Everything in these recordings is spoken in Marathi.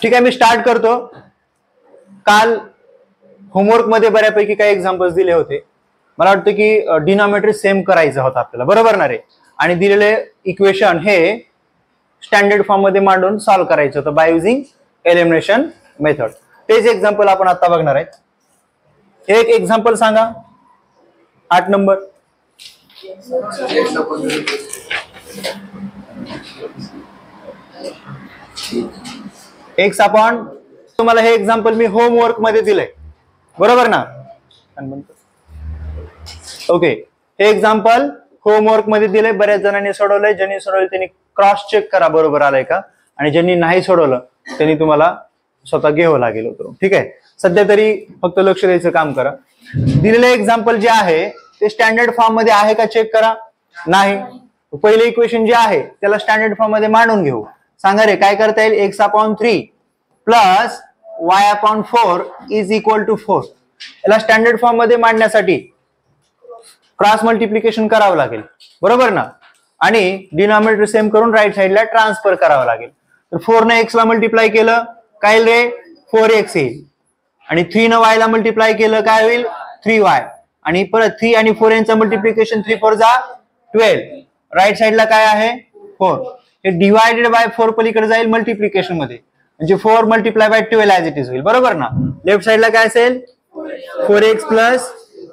ठीक आहे, मी स्टार्ट करतो. काल होमवर्क मध्ये बऱ्यापैकी काही एक्झाम्पल्स दिले होते. मला वाटतं की डिनॉमिनेटर सेम करायचा होता आपल्याला, बरोबर ना रे? आणि दिलेले इक्वेशन हे स्टँडर्ड फॉर्म मध्ये मांडून सॉल्व्ह करायचं होतं बाय युझिंग एलिमिनेशन मेथड. तेच एक्झाम्पल आपण आता बघणार आहेत. एक एक्झाम्पल सांगा, 8 नंबर. एक्स अपॉन, तुम्हाला हे एक्झाम्पल मी होमवर्क मध्ये दिलंय, बरोबर ना? ओके, हे एक्झाम्पल होमवर्क मध्ये दिलंय. बऱ्याच जणांनी सोडवलंय. ज्यांनी सोडवलं त्यांनी क्रॉस चेक करा बरोबर आलंय का, आणि ज्यांनी नाही सोडवलं त्यांनी तुम्हाला स्वतः घ्यावं लागेल होतं. ठीक आहे, सध्या तरी फक्त लक्ष द्यायचं काम करा. दिलेलं एक्झाम्पल जे आहे ते स्टँडर्ड फॉर्म मध्ये आहे का चेक करा. नाही, पहिले इक्वेशन जे आहे त्याला स्टँडर्ड फॉर्म मध्ये मांडून घेऊ. सांगा रे, काय करता येईल? X upon 3 plus y upon 4 is equal to 4. याला स्टँडर्ड फॉर्म मध्ये मांडण्यासाठी क्रॉस मल्टिप्लिकेशन करावं लागेल, बरोबर ना? आणि डिनॉमिनेटर सेम करून राईट साइडला ट्रान्सफर करावं लागेल. तर 4 ने x ला मल्टिप्लाय केलं काय रे? 4x येईल. आणि 3 ने y ला मल्टिप्लाय केलं काय होईल? 3y. आणि परत 3 आणि 4 यांचं मल्टिप्लिकेशन 3 4 जा 12. राईट साइडला काय आहे? 4. हे डिवायडेड बाय 4 पलीकडे जाईल मल्टिप्लिकेशन मध्ये, म्हणजे 4 multiply by 12 as it is होईल, बरोबर ना? लेफ्ट साइडला काय असेल? 4x plus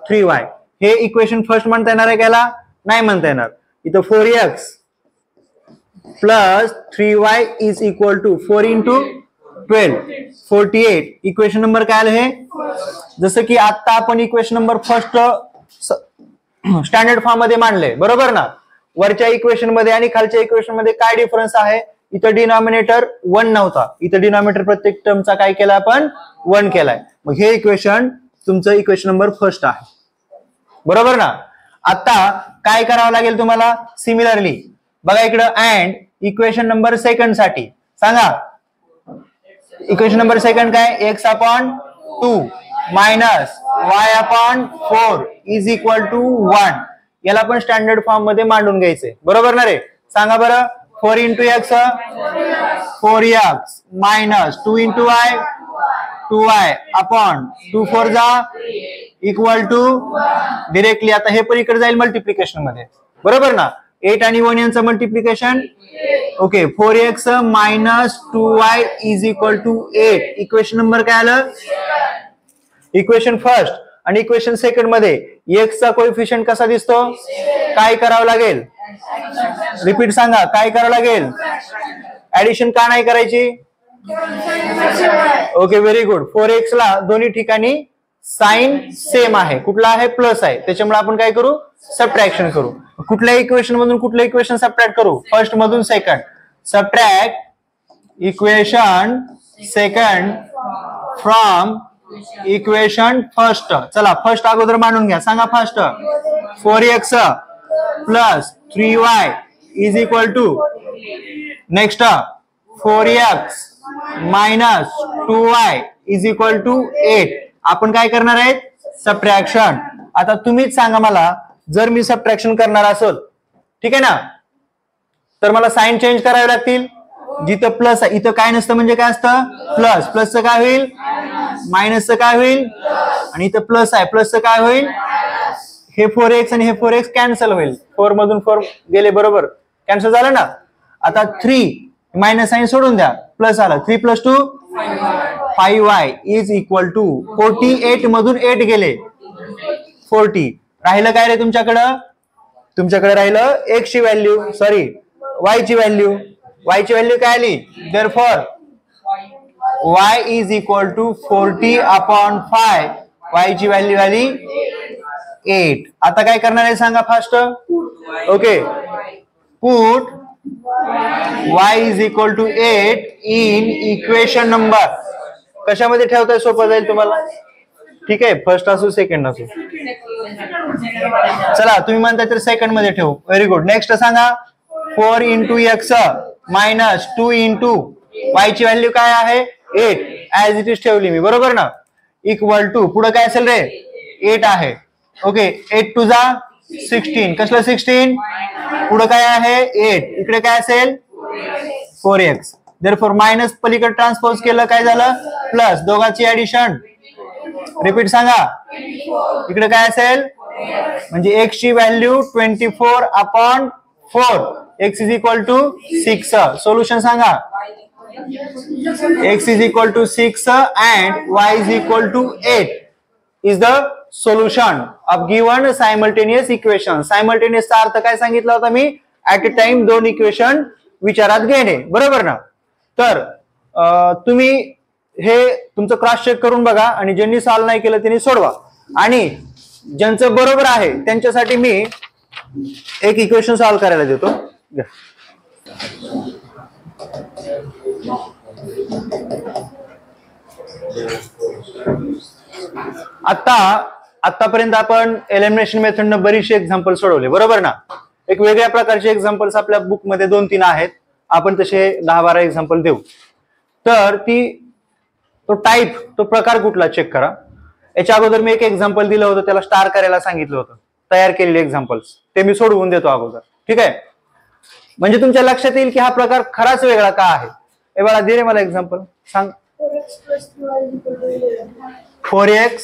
3y. हे इक्वेशन फर्स्ट म्हणता येणार आहे का? नाही म्हणता येणार. इथं 4x plus 3y is equal to 4 into 12 48. Equation number काय आलं हे? जसं की आता आपण equation number first standard form मध्ये मांडले, बरोबर ना? वरच्या इक्वेशन मध्ये आणि खालच्या इक्वेशन मध्ये काय डिफरन्स आहे? इथं डिनॉमिनेटर 1 नव्हता, इथं डिनॉमिनेटर प्रत्येक टर्मचा काय केला आपण? 1 केलाय. मग हे इक्वेशन तुमचं इक्वेशन नंबर फर्स्ट आहे, बरोबर ना? आता काय करावं लागेल तुम्हाला? सिमिलरली बघा इकडं, अँड इक्वेशन नंबर सेकंड साठी सांगा. इक्वेशन नंबर सेकंड काय? X upon 2 minus y upon 4 is equal to 1. याला पण स्टँडर्ड फॉर्म मध्ये मांडून घ्यायचंय, बरोबर ना रे? सांगा बरं. 4 into x 4x minus 2 into Y 2y upon 2 4 जा इक्वल टू डिरेक्टली. आता हे पण इकडे जाईल मल्टिप्लिकेशन मध्ये, बरोबर ना? 8 आणि 1 यांचं multiplication. Okay, 4x minus 2y is equal to 8. Equation number काय आलं? Equation first. आणि इक्वेशन सेकंड मध्ये x चा कोएफिशियंट कसा दिसतो? काय करावं लागेल? रिपीट सांगा, काय करावं लागेल? ऍडिशन का नाही करायची? Okay, very good. 4x ला दोन्ही ठिकाणी साइन सेम आहे. कुठला आहे? प्लस आहे. त्याच्यामुळे आपण काय करू? सबट्रॅक्शन करू. कुठल्या इक्वेशन मधून कुठलं इक्वेशन सबट्रॅक्ट करू? फर्स्ट मधून second. Subtract equation second from equation first. चला, फर्स्ट अगोदर मांडून घ्या. सांगा first. 4x plus 3y is equal to next 4x minus 2y is equal to 8. आपण काय करणार आहेत? सबट्रॅक्शन. आता तुम्हीच सांगा मला, जर मी सबट्रॅक्शन करणार असेल, ठीक आहे ना, तर मला साइन चेंज करावे लागतील. जिथं प्लस आहे इथं काय नसतं, म्हणजे काय असतं? प्लस. प्लसचं काय होईल? मायनसचं काय होईल? आणि इथं प्लस आहे, प्लसचं काय होईल? हे 4x आणि हे 4x कॅन्सल होईल. 4 मधून 4 गेले, बरोबर? कॅन्सल झालं ना? आता 3 मायनस साइन सोडून द्या, प्लस आलं. 3 plus 2 5y is equal to 48 मधून 8 गेले 40. राहिलं काय रे तुमच्याकडं? तुमच्याकडे राहिलं x ची व्हॅल्यू, सॉरी y ची व्हॅल्यू. y ची व्हॅल्यू काय आली? Therefore y is equal to 40 upon 5. y ची व्हॅल्यू आली 8. आता काय करणार आहे सांगा fast. Okay, put y is equal to 8 in equation number. कशामध्ये ठेवताय? सोपं जाईल तुम्हाला. ठीक आहे, फर्स्ट असू सेकंड असू. चला, तुम्ही म्हणताय तर सेकंड मध्ये ठेवू. Very good. नेक्स्ट सांगा. 4 into x minus 2 into Y ची व्हॅल्यू काय आहे? 8. ऍज इट इज ठेवली मी, बरोबर ना? इक्वल टू पुढे काय असेल रे? 8 आहे. ओके, 8 टू जा 16. कसलं 16? पुढे काय आहे? 8. इकडे काय असेल? 4x. देअरफॉर मायनस पलीकडे ट्रान्सपोज केलं काय झालं प्लस, दोघांची ऍडिशन रिपीट सांगा, इकडे काय असेल म्हणजे x ची value 24/4, x is equal to 6. Solution सांगा, x is equal to 6 and y is equal to 8 is the solution of given simultaneous equation. Simultaneous चा अर्थ काय सांगितला होता मी, at a time दोन इक्वेशन विचारात घेणे, बरोबर ना. तर तुम्ही हे तुमचं क्रॉस चेक करून बघा आणि ज्यांनी सॉल्व नाही केलं त्यांनी सोडवा, आणि ज्यांचं बरोबर आहे त्यांच्यासाठी मी एक इक्वेशन सॉल्व करायला देतो. आतापर्यंत आपण एलिमिनेशन मेथडनं बरीचशी एक्झाम्पल सोडवले, बरोबर ना. एक वेगळ्या प्रकारचे एक्झाम्पल्स आपल्या बुक मध्ये 2-3 आहेत, आपण तसे 10-12 एक्झाम्पल देऊ. तर तो प्रकार कुठला चेक करा. याच्या अगोदर मी एक एक्झाम्पल दिलं होतं, त्याला स्टार करायला सांगितलं होतं, तयार केलेले एक्झाम्पल्स ते मी सोडवून देतो अगोदर, ठीक आहे. म्हणजे तुमच्या लक्षात येईल की हा प्रकार खराच वेगळा का आहे. हे बघा, दे रे मला एक्झाम्पल सांग. 4x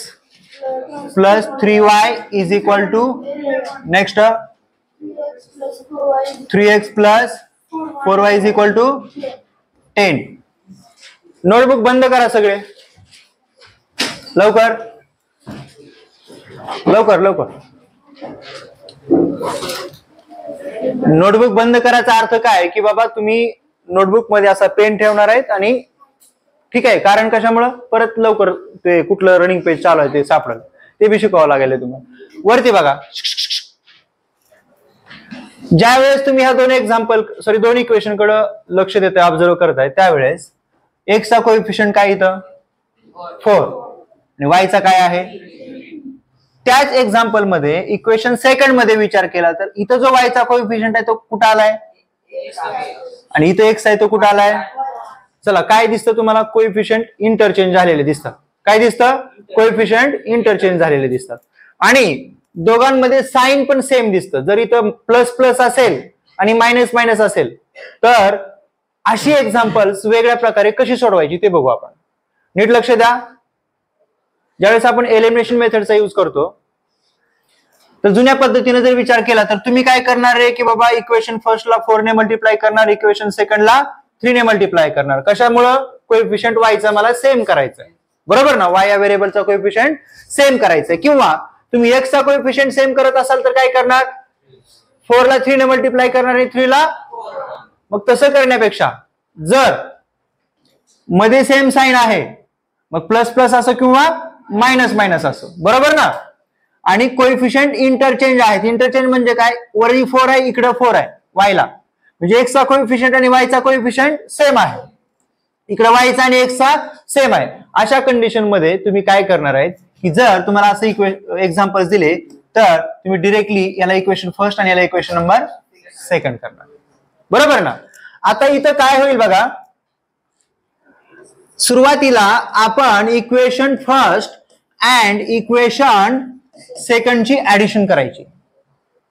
plus 3y is equal to next 3x plus 4y is equal to 10. Notebook बंद करा सगळे, लवकर लवकर लवकर. नोटबुक बंद करायचा अर्थ काय की बाबा तुम्ही नोटबुक मध्ये असा पेन ठेवणार आहेत, आणि ठीक आहे, कारण कशामुळं परत लवकर ते कुठलं रनिंग पेज चालू आहे ते सापडेल, ते बी शिकावं लागेल तुम्हाला. वरती बघा, ज्या वेळेस तुम्ही ह्या दोन इक्वेशन कडे लक्ष देताय, ऑब्झर्व करताय, त्यावेळेस x चा कोएफिशियंट काय इथं 4 आणि y चा काय आहे. त्याच एक्झाम्पल मध्ये इक्वेशन सेकंड मध्ये विचार केला तर इथं जो y चा कोएफिशियंट आहे तो कुठं आलाय, आणि इथं x आहे तो कुठं आलाय. चला, काय दिसतं तुम्हाला, कोएफिशियंट इंटरचेंज झालेले दिसतात. काय दिसतं, कोएफिशियंट इंटरचेंज झालेले दिसतात, आणि दोघांमध्ये साइन पण सेम दिसतं. जर इथं प्लस प्लस असेल आणि मायनस मायनस असेल तर अशी एक्झाम्पल्स वेगळ्या प्रकारे कशी सोडवायची ते बघू आपण. नीट लक्ष द्या. ज्यावेळेस आपण एलिमिनेशन मेथडचा यूज करतो तर जुन्या पद्धतीने जर विचार केला तर तुम्ही काय करणार आहे की बाबा इक्वेशन फर्स्टला 4 ने मल्टिप्लाय करणार, इक्वेशन सेकंडला 3 ने मल्टिप्लाय करणार. कशामुळं, कोएफिशियंट y चा मला सेम करायचंय, बरोबर ना. y या व्हेरिएबलचा कोएफिशियंट सेम करायचंय, किंवा तुम्ही x चा कोएफिशियंट सेम करत असाल तर काय करणार, 4 ला 3 ने मल्टिप्लाय करणार आणि 3 ला. मग तसं करण्यापेक्षा जर मध्ये सेम साइन आहे मग प्लस प्लस असो किंवा मायनस मायनस असो, बरोबर ना. आणि कोएफिशियंट इंटरचेंज आहेत. इंटरचेंज म्हणजे काय, वरती 4 आहे इकडे 4 आहे y ला, म्हणजे x चा कोएफिशियंट आणि y चा कोएफिशियंट सेम आहे, इकडे y चा आणि x चा सेम आहे. अशा कंडिशन मध्ये तुम्ही काय करणार आहेत की जर तुम्हाला असं एक्झाम्पल्स दिले तर तुम्ही डिरेक्टली याला इक्वेशन फर्स्ट आणि याला इक्वेशन नंबर सेकंड करणार, बरोबर ना. आता इथं काय होईल बघा, सुरुवातीला आपण इक्वेशन फर्स्ट अँड इक्वेशन सेकंडची ऍडिशन करायची.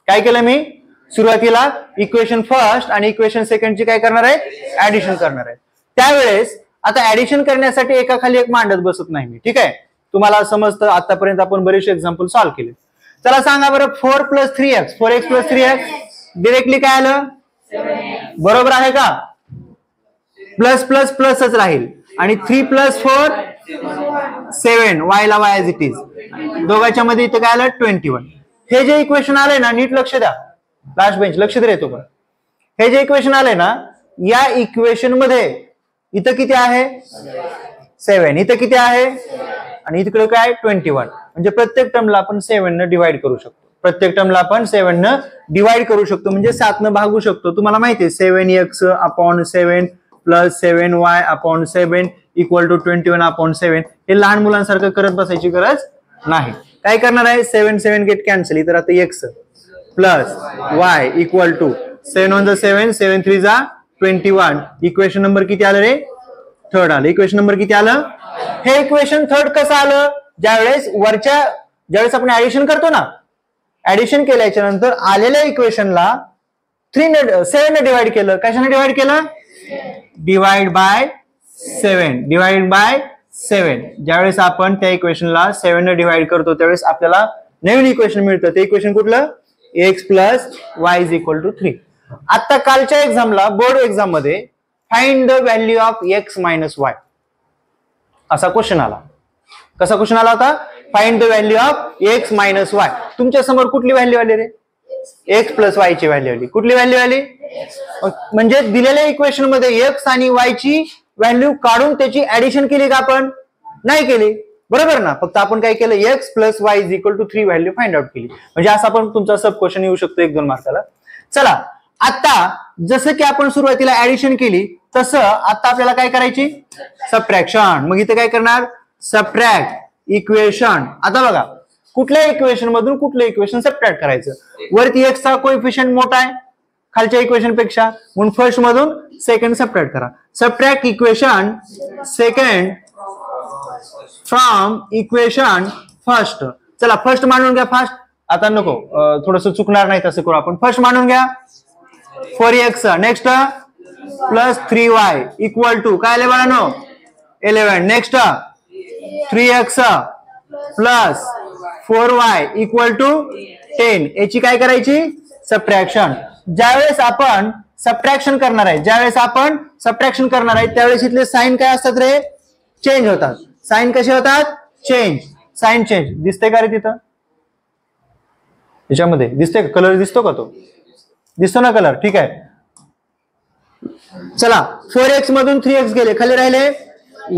काय केलं मी, सुरुवातीला इक्वेशन फर्स्ट आणि इक्वेशन सेकंडची काय करणार आहे, ऍडिशन करणार आहे. त्यावेळेस आता ऍडिशन करण्यासाठी एकाखाली एक मांडत बसत नाही मी, ठीक आहे. तुम्हाला समजतं, आतापर्यंत आपण बरेचसे एक्झाम्पल सॉल्व्ह केले. चला सांगा बरं, 4 + 3x, 4x + 3x डिरेक्टली काय आलं, बरोबर आहे का. प्लस प्लस प्लसच राहील, आणि 3 + 4 7, y ला y एज इट इज, दोघांच्या मध्ये इथं काय आलं 21. हे जे इक्वेशन आले ना, नीट लक्ष द्या, लास्ट बेंच लक्ष द्या तो पण. हे जे इक्वेशन आले ना, या इक्वेशन मध्ये इथं किती आहे 7, इथं किती आहे, आणि इकडे काय 21. म्हणजे प्रत्येक टर्मला आपण 7 ने डिवाइड करू शकतो, प्रत्येक टर्मला आपण 7 ने डिवाइड करू शकतो, म्हणजे 7 ने भागू शकतो. तुम्हाला माहिती आहे 7x/7 + 7y/7 = 21/7. हे लहान मुलांसारखं करत बसायची गरज नाही. काय करणार आहे, 7 7 गेट कॅन्सल, तर आता x + y = 7 1 7 7 3 21. इक्वेशन नंबर किती आलं रे, थर्ड आलं. इक्वेशन नंबर किती आलं, हे इक्वेशन थर्ड कसं आलं, ज्यावेळेस आपण ऍडिशन करतो ना, ऍडिशन केल्याच्या नंतर आलेल्या इक्वेशनला 7 ने डिवाइड केलं. कशाने डिवाइड केलं, डिवाइड बाय 7 ज्यावेळेस आपण त्या इक्वेशनला 7 ने डिवाइड करतो त्यावेळेस आपल्याला नवीन इक्वेशन मिळतं. ते इक्वेशन कुठलं? x plus y is equal to 3. आता कालच्या एक्झामला बोर्ड एक्झाम मध्ये find the value of x minus y असा क्वेश्चन आला. कसा क्वेश्चन आला होता? Find the value of x minus y. तुमच्या समोर कुठली व्हॅल्यू आली रे? x प्लस वाय ची व्हॅल्यू आली. कुठली व्हॅल्यू आली? म्हणजे दिलेल्या इक्वेशन मध्ये x आणि y ची व्हॅल्यू काढून त्याची ऍडिशन केली का आपण? नाही केली. बरोबर ना. फक्त आपण काय केलं? x plus y is equal to 3 value find out केली. म्हणजे असा पण तुमचा सब क्वेश्चन येऊ शकतो 1-2 मार्काला. चला आता जसं की आपण सुरुवातीला ऍडिशन केली तसं आता आपल्याला काय करायची? सबट्रॅक्शन. मग इथे काय करणार? Subtract equation. आता बघा कुठल्या इक्वेशन मधून कुठलं इक्वेशन सबट्रॅक्ट करायचं? वरती x चा कोएफिशियंट मोठा आहे खालच्या इक्वेशन पेक्षा म्हणून फर्स्ट मधून सेकंड सबट्रॅक्ट करा. Subtract equation second from equation first. चला फर्स्ट मांडून घ्या. फास्ट आता नको थोडस चुकणार नाही तसं करू आपण. फर्स्ट मांडून घ्या 4x. Next plus 3y equal to काय आले बाळांनो? 11. Next 3x plus 4y equal to 10. याची काय करायची? सबट्रॅक्शन. ज्यावेळेस आपण सबट्रॅक्शन करणार आहे त्यावेळेस इथले साइन काय असतात रे? चेंज होतात. साइन कसे होतात? चेंज. साइन चेंज दिसते का रे तिथं? याच्यामध्ये दिसते का? कलर दिसतो का? तो दिसतो ना कलर. ठीक आहे. चला 4x मधून 3x गेले खाली राहिले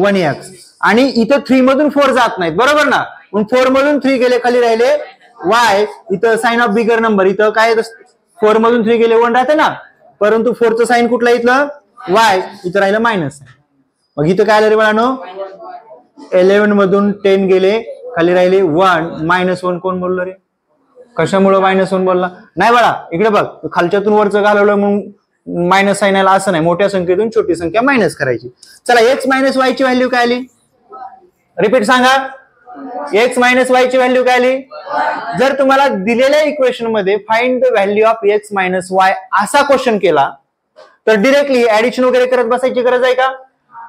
1x आणि इथं 3 मधून 4 जात नाहीत. बरोबर ना. 4 मधून 3 गेले खाली राहिले y. इथं साइन ऑफ बिगर नंबर. इथं काय 4 मधून 3 गेले 1 राहते ना. परंतु 4 चं साइन कुठला इथलं? y. इथं राहिलं मायनस. मग इथं काय आलं रे बाळांनो? 11 मधून 10 गेले खाली राहिले 1. -1 कोण बोललो रे? कशामुळे -1 बोलला? नाही बाळा इकडे बघ. खालच्यातून वरचं घालवलं म्हणून मायनस साइन आला असं नाही. मोठ्या संख्येतून छोटी संख्या मायनस करायची. चला x मायनस वाय ची व्हॅल्यू काय आली? रिपीट सांगा. x मायनस वाय ची व्हॅल्यू काय आली? जर तुम्हाला दिलेल्या इक्वेशन मध्ये find the value of x minus y असा क्वेश्चन केला तर डिरेक्टली ऍडिशन वगैरे करत बसायची गरज आहे का?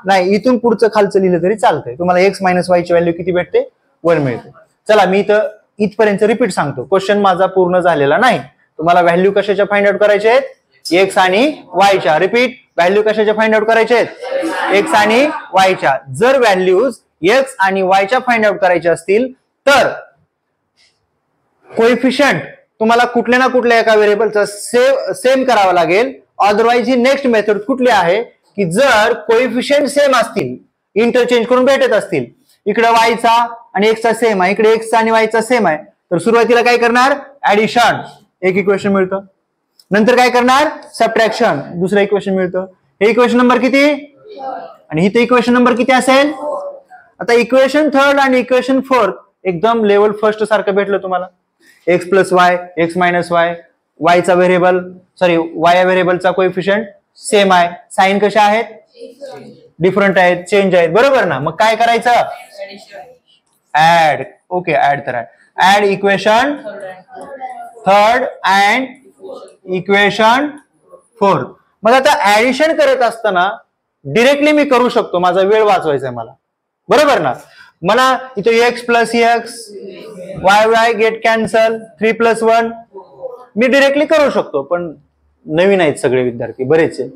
नाही. इथून पुढचं खालचं लिहिलं तरी चालतंय. तुम्हाला x मायनस वाय ची व्हॅल्यू किती भेटते? 1 मिळते. चला मी इथं इथपर्यंत रिपीट सांगतो. क्वेश्चन माझा पूर्ण झालेला नाही. तुम्हाला व्हॅल्यू कशाच्या फाइंड आउट करायचे आहेत? x आणि y च्या. रिपीट. व्हॅल्यू कशाच्या फाइंड आउट करायचे आहेत? x आणि y च्या. जर व्हॅल्यूज x आणि y च्या फाइंड आउट करायच्या असतील तर कोएफिशियंट तुम्हाला कुठल्या ना कुठल्या एका व्हेरिएबलचा सेम करावा लागेल. अदरवाइज ही नेक्स्ट मेथड कुठली आहे की जर कोएफिशियंट सेम असतील इंटरचेंज करून भेटत असतील इकडे y चा आणि x चा सेम आहे इकडे x चा आणि y चा सेम आहे तर सुरुवातीला काय करणार? ऍडिशन. एक इक्वेशन मिळतं. नंतर काय करणार? सबट्रॅक्शन. दुसरं इक्वेशन मिळतं. हे इक्वेशन नंबर किती? आणि इथे इक्वेशन नंबर किती असेल? आता इक्वेशन थर्ड आणि इक्वेशन फोर्थ एकदम लेवल फर्स्ट सारखं भेटलं तुम्हाला. x plus Y x minus Y y चा व्हेरिएबल सॉरी y या व्हेरिएबलचा कोएफिशियंट सेम आहे. साइन कशा आहेत? डिफरंट आहेत. चेंज आहेत. बरोबर ना. मग काय करायचं? ऍड. ओके ऍड तर add equation third and equation fourth. मग आता ऍडिशन करत असताना डिरेक्टली मी करू शकतो. माझा वेळ वाचवायचा आहे मला. बरोबर ना. मला इथे x plus x y get cancel 3 plus 1 मी डिरेक्टली करू शकतो. पण नवीन आहेत सगळे विद्यार्थी बरेच आहेत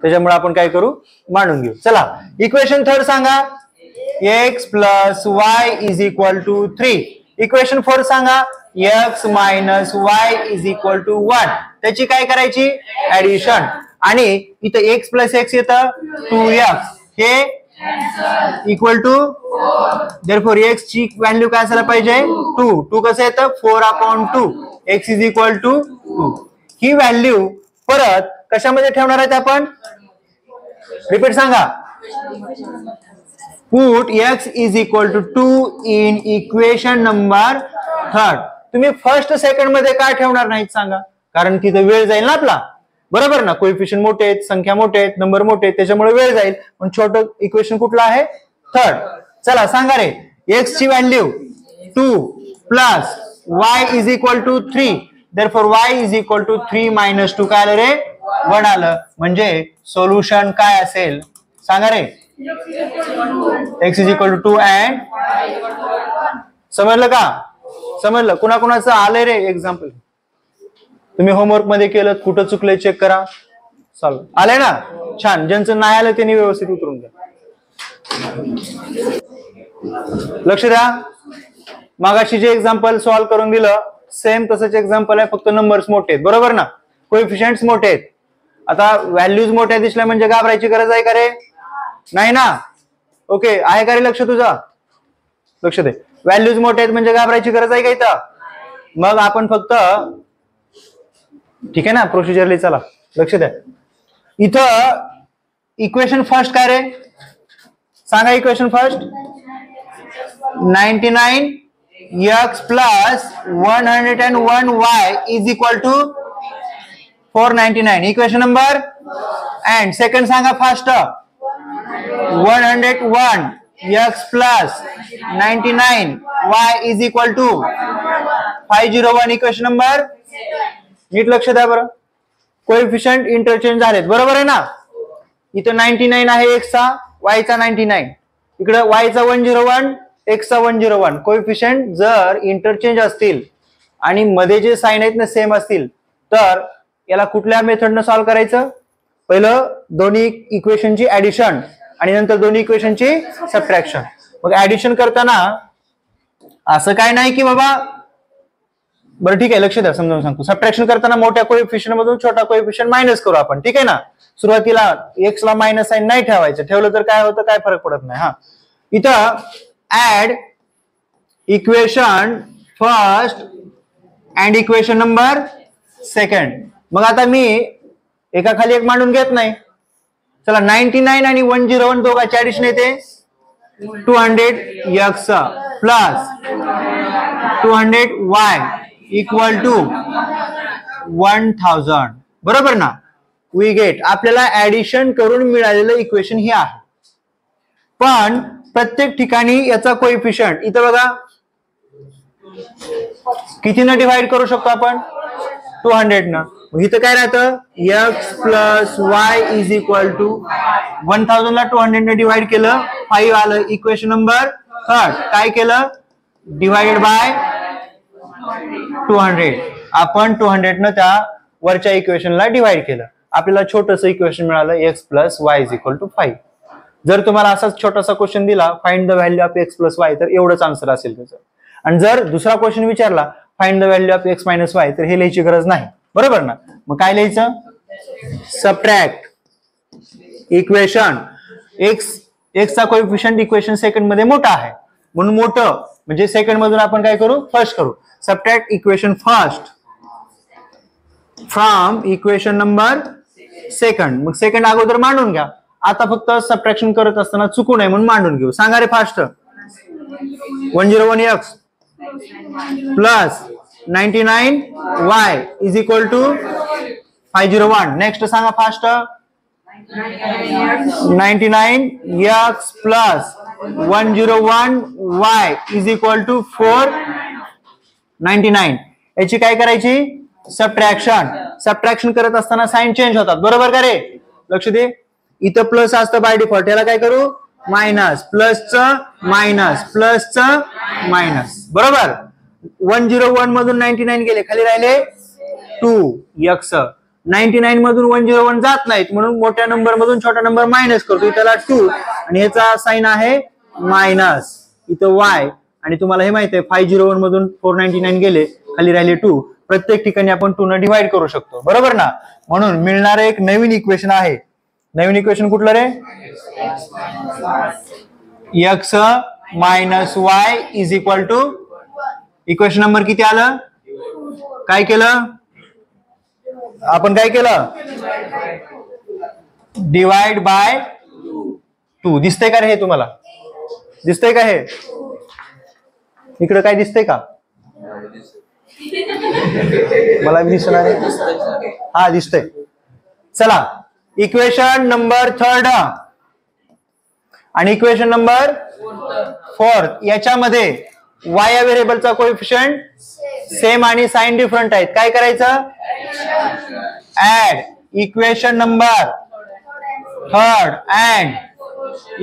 त्याच्यामुळे आपण काय करू? मांडून घेऊ. चला इक्वेशन थर्ड सांगा. x plus y is equal to 3. Equation fourth सांगा. x minus y is equal to 1. त्याची काय करायची? ऍडिशन. आणि इथं x प्लस x येतं 2x. हे इक्वल टू देअरफॉर x ची व्हॅल्यू काय असायला पाहिजे? 2. 2 कसं येतं? 4/2. x is equal to 2. ही व्हॅल्यू परत कशामध्ये ठेवणार आहेत आपण? रिपीट सांगा. Put x is equal to 2 in equation number third. तुम्ही फर्स्ट सेकंड मध्ये काय ठेवणार नाहीत सांगा? कारण तिथे वेळ जाईल ना आपला. बरोबर ना. कोएफिशियंट मोठे आहेत, संख्या मोठे आहेत, नंबर मोठे आहेत त्याच्यामुळे वेळ जाईल. पण छोटं इक्वेशन कुठलं आहे? थर्ड. चला सांगा रे. x ची value 2 plus y is equal to 3. Therefore y is equal to 3 minus 2 काय आलं रे? 1 आलं. म्हणजे सोल्युशन काय असेल सांगा रे. x is equal to 2 and समजलं का? समजलं? कुणाकुणाचं आलंय रे एक्झाम्पल? तुम्ही होमवर्क मध्ये केलं, कुठं चुकलंय चेक करा. चालू आलंय ना? छान. ज्यांचं नाही आलं त्यांनी व्यवस्थित उतरून द्या. लक्ष द्या. मागाशी जे एक्झाम्पल सॉल्व्ह करून दिलं सेम तसंच एक्झाम्पल आहे, फक्त नंबर्स मोठे आहेत. बरोबर ना? कोएफिशियंट्स मोठे आहेत. आता व्हॅल्यूज मोठ्या दिसल्या म्हणजे घाबरायची गरज आहे का रे? नाही ना? ओके आहे का रे? लक्ष तुझं लक्ष दे. व्हॅल्यूज मोठे आहेत म्हणजे घाबरायची गरज आहे का इथं? मग आपण फक्त ठीक आहे ना प्रोसिजरली. चला लक्ष द्या. इथं इक्वेशन फर्स्ट काय रे? सांगा equation first. 99x plus 101y is equal to 499. Equation number. And second सांगा fast. 101x plus 99y is equal to 501. Equation number. नीट लक्ष द्या बरं. कोएफिशियंट इंटरचेंज झालेत. बरोबर आहे ना? इथं 99 आहे x चा, y चा 99. इकडे y चा 101, x चा 101. कोएफिशियंट जर इंटरचेंज असतील आणि मध्ये जे साइन आहेत ना सेम असतील तर याला कुठल्या मेथडनं सॉल्व्ह करायचं? पहिलं दोन्ही इक्वेशनची ऍडिशन आणि नंतर दोन्ही इक्वेशनची सबट्रॅक्शन. मग ऍडिशन करताना असं काय नाही की बाबा बरं ठीक आहे लक्ष द्या समजावून सांगतो. सबट्रॅक्शन करताना मोठ्या कोएफिशियंट मधून छोटा कोएफिशियंट मायनस करू आपण. ठीक आहे ना? सुरुवातीला एक्स ला मायनस साइन नाही ठेवायचं. ठेवलं तर काय होतं? काय फरक पडत नाही. हा इथं add equation first and equation number second. मग आता मी एका खाली एक मांडून घेत नाही. चला 99 आणि 101 दोघांची ऍडिशन येते 200x plus 200y equal to 1000. बरोबर ना? We get. आपल्याला ऍडिशन करून मिळालेलं इक्वेशन हे आहे. पण प्रत्येक ठिकाणी याचा कोएफिशियंट इथं बघा कितीनं डिवाइड करू शकतो आपण? 200 न. इथं काय राहतं? x plus y is equal to 1000 ला 200 ने डिवाइड केलं 5 आलं. इक्वेशन नंबर थर्ड काय केलं? Divided by 200. आपण 200 न त्या वरच्या इक्वेशनला डिवाइड केलं. आपल्याला छोटंसं इक्वेशन मिळालं x plus y is equal to 5. जर तुम्हाला असाच छोटासा क्वेश्चन दिला find the value of x plus y तर एवढंच आन्सर असेल त्याचं. आणि जर दुसरा क्वेश्चन विचारला find the value of x minus y तर हे लिहायची गरज नाही. बरोबर ना? मग काय लिहायचं? Subtract equation. x चा कोएफिशियंट इक्वेशन सेकंड मध्ये मोठा आहे म्हणून मोठं म्हणजे सेकंड मधून आपण काय करू? फर्स्ट करू. Subtract equation first from equation number second. मग सेकंड अगोदर मांडून घ्या. आता फक्त सबट्रॅक्शन करत असताना चुकू नये म्हणून मांडून घेऊ. सांगा रे fast. 101x plus 99y is equal to 501. Next सांगा fast. 99x plus 101y is equal to 499. याची काय करायची? सबट्रॅक्शन. सबट्रॅक्शन करत असताना साइन चेंज होतात. बरोबर का रे? लक्ष दे. इथं प्लस असतं बाय डिफॉल्ट. याला काय करू? मायनस. प्लसचं मायनस प्लसचं मायनस. बरोबर. 101 मधून 99 गेले खाली राहिले 2x. 99 मधून 101 जात नाहीत म्हणून मोठ्या नंबर मधून छोटा नंबर मायनस करतो. त्याला 2 आणि ह्याचा साइन आहे मायनस. इथं y आणि तुम्हाला हे माहिती आहे 501 मधून 499 गेले खाली राहिले 2. प्रत्येक ठिकाणी आपण 2 न डिवाइड करू शकतो. बरोबर ना? म्हणून मिळणारं एक नवीन इक्वेशन आहे. नवीन इक्वेशन कुठलं रे? x minus y is equal to equation number किती आलं? काय केलं आपण? काय केलं? Divide by 2. दिसतंय का रे हे तुम्हाला? दिसतंय का हे? इकडे काय दिसतंय का? मला दिसणार आहे. हा दिसतंय. चला इक्वेशन नंबर थर्ड आणि इक्वेशन नंबर फोर्थ याच्यामध्ये y या व्हेरिएबलचा कोएफिशियंट सेम आणि साइन डिफरंट आहेत. काय करायचं? Add equation number third and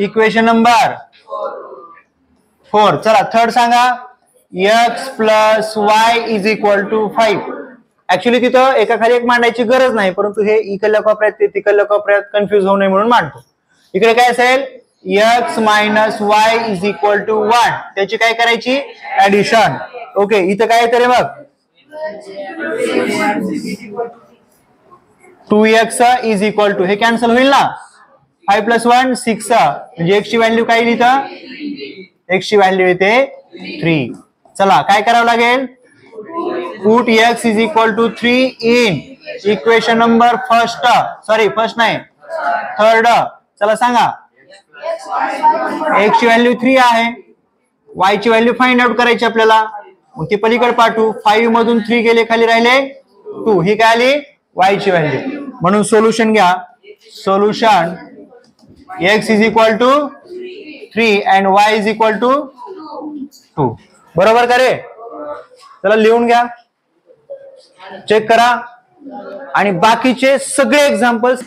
equation number 4. चला थर्ड सांगा. x plus y is equal to 5. Actually तिथं एका खाली एक मांडायची गरज नाही, परंतु हे इकडल्या कोपऱ्यात ते तिकडल्या कोपऱ्यात कन्फ्युज होऊ नये म्हणून मांडतो. इकडे काय असेल, x minus y is equal to 1. त्याची काय करायची, ऍडिशन. ओके, इथं काय येतं रे बघ, 2x इज इक्वल टू, हे कॅन्सल होईल ना, 5 प्लस 1 6, म्हणजे x ची व्हॅल्यू काय येईल इथं, x ची व्हॅल्यू येते 3. चला काय करावं लागेल, put x is equal to 3 in equation number first नाही थर्ड. चला सांगा, x ची व्हॅल्यू 3 आहे, y ची व्हॅल्यू फाइंड आउट करायची आपल्याला. मग ती पलीकडे पाठवू, 5 मधून 3 गेले, खाली राहिले 2. ही काय आली, y ची व्हॅल्यू. म्हणून सोल्युशन घ्या. Solution x is equal to 3 and y is equal to 2. बरोबर का रे. चला लिहून घ्या, चेक करा, आणि बाकीचे सगळे एक्झाम्पल्स